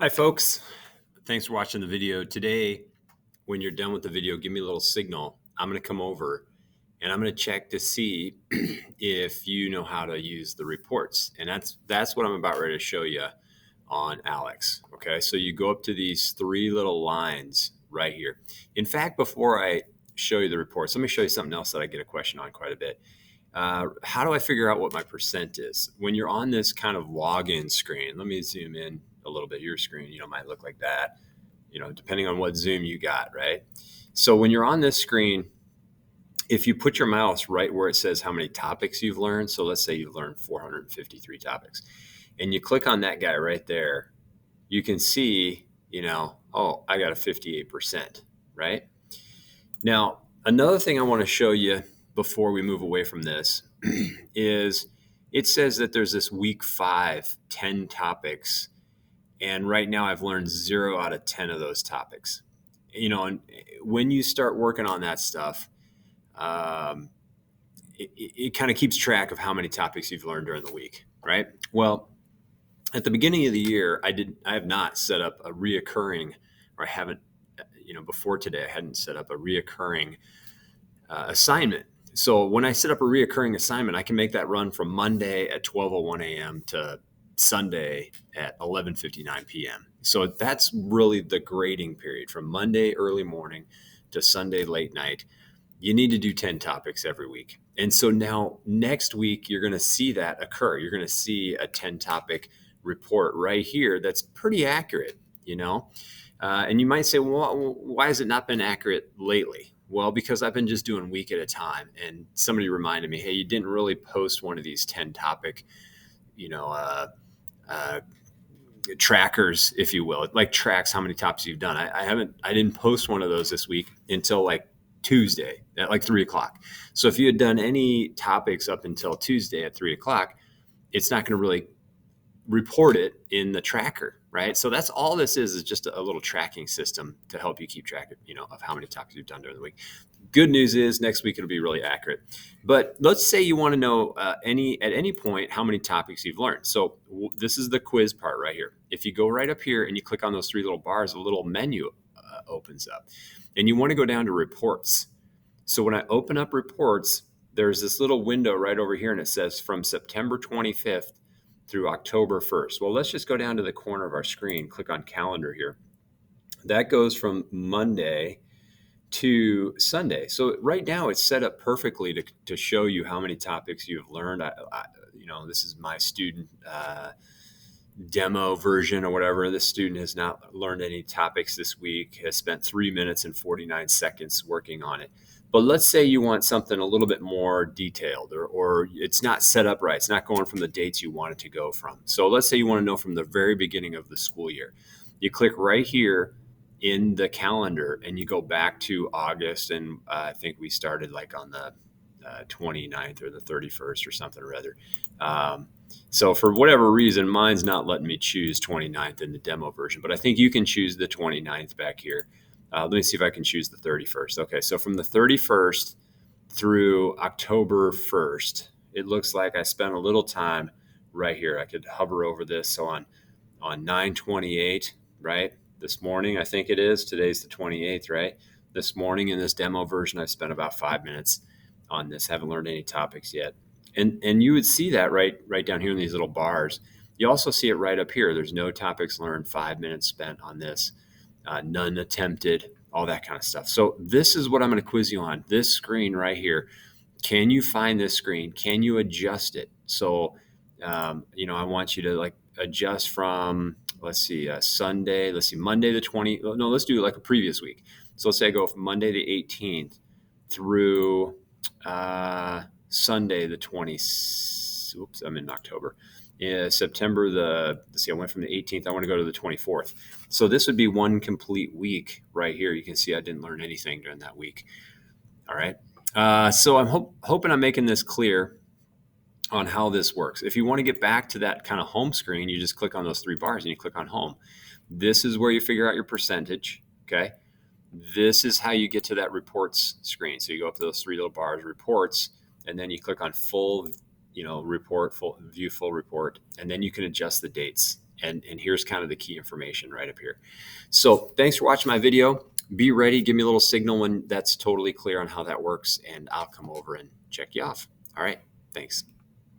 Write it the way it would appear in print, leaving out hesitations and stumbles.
Hi, folks. Thanks for watching the video. Today, when you're done with the video, give me a little signal. I'm going to come over and I'm going to check to see if you know how to use the reports. And that's what I'm about ready to show you on ALEKS. Okay, so you go up to these three little lines right here. In fact, before I show you the reports, let me show you something else that I get a question on quite a bit. How do I figure out what my percent is? When you're on this kind of login screen, let me zoom in a little bit. Your screen, might look like that, depending on what Zoom you got, right? So when you're on this screen, if you put your mouse right where it says how many topics you've learned, so let's say you've learned 453 topics, and you click on that guy right there, you can see, oh, I got a 58%, right? Now, another thing I want to show you before we move away from this is it says that there's this week 5, 10 topics. And right now I've learned 0 out of 10 of those topics. And when you start working on that stuff, it kind of keeps track of how many topics you've learned during the week, right? Well, at the beginning of the year, I have not set up a reoccurring, or I haven't, before today, I hadn't set up a reoccurring assignment. So when I set up a reoccurring assignment, I can make that run from Monday at 12:01 a.m. to Sunday at 11:59 p.m. So that's really the grading period from Monday early morning to Sunday late night. You need to do 10 topics every week. And so now next week, you're going to see that occur. You're going to see a 10 topic report right here that's pretty accurate, and you might say, well, why has it not been accurate lately? Well, because I've been just doing week at a time. And somebody reminded me, hey, you didn't really post one of these 10 topic, trackers, if you will. It like tracks how many topics you've done. I didn't post one of those this week until like Tuesday at like 3:00. So if you had done any topics up until Tuesday at 3:00, it's not going to really report it in the tracker, right? So that's all this is just a little tracking system to help you keep track of, of how many topics you've done during the week. Good news is next week it'll be really accurate. But let's say you want to know at any point how many topics you've learned. So this is the quiz part right here. If you go right up here and you click on those three little bars, a little menu opens up, and you want to go down to reports. So when I open up reports, there's this little window right over here, and it says from September 25th through October 1st. Well, let's just go down to the corner of our screen, click on calendar here. That goes from Monday to Sunday. So right now it's set up perfectly to show you how many topics you've learned. This is my student demo version or whatever. This student has not learned any topics this week, has spent 3 minutes and 49 seconds working on it. But let's say you want something a little bit more detailed, or it's not set up right. It's not going from the dates you want it to go from. So let's say you want to know from the very beginning of the school year. You click right here in the calendar and you go back to August. And I think we started like on the 29th or the 31st or something or other. So for whatever reason, mine's not letting me choose 29th in the demo version, but I think you can choose the 29th back here. Let me see if I can choose the 31st. Okay, so from the 31st through October 1st, it looks like I spent a little time right here. I could hover over this. So on 9/28, right? This morning, I think it is. Today's the 28th, right? This morning in this demo version, I spent about 5 minutes on this. Haven't learned any topics yet. And you would see that right down here in these little bars. You also see it right up here. There's no topics learned, 5 minutes spent on this. None attempted, all that kind of stuff. So this is what I'm going to quiz you on. This screen right here. Can you find this screen? Can you adjust it? So, I want you to like adjust from, let's see, Sunday. Let's see, Monday the 20th. No, let's do like a previous week. So let's say I go from Monday the 18th through Sunday the 20th. Oops, I'm in October. September let's see, I went from the 18th. I want to go to the 24th. So this would be one complete week right here. You can see I didn't learn anything during that week. All right. So I'm hoping I'm making this clear on how this works. If you want to get back to that kind of home screen, you just click on those three bars and you click on home. This is where you figure out your percentage. Okay. This is how you get to that reports screen. So you go up to those three little bars, reports, and then you click on full report, full report, and then you can adjust the dates And here's kind of the key information right up here. So thanks for watching my video. Be ready. Give me a little signal when that's totally clear on how that works, and I'll come over and check you off. All right. Thanks.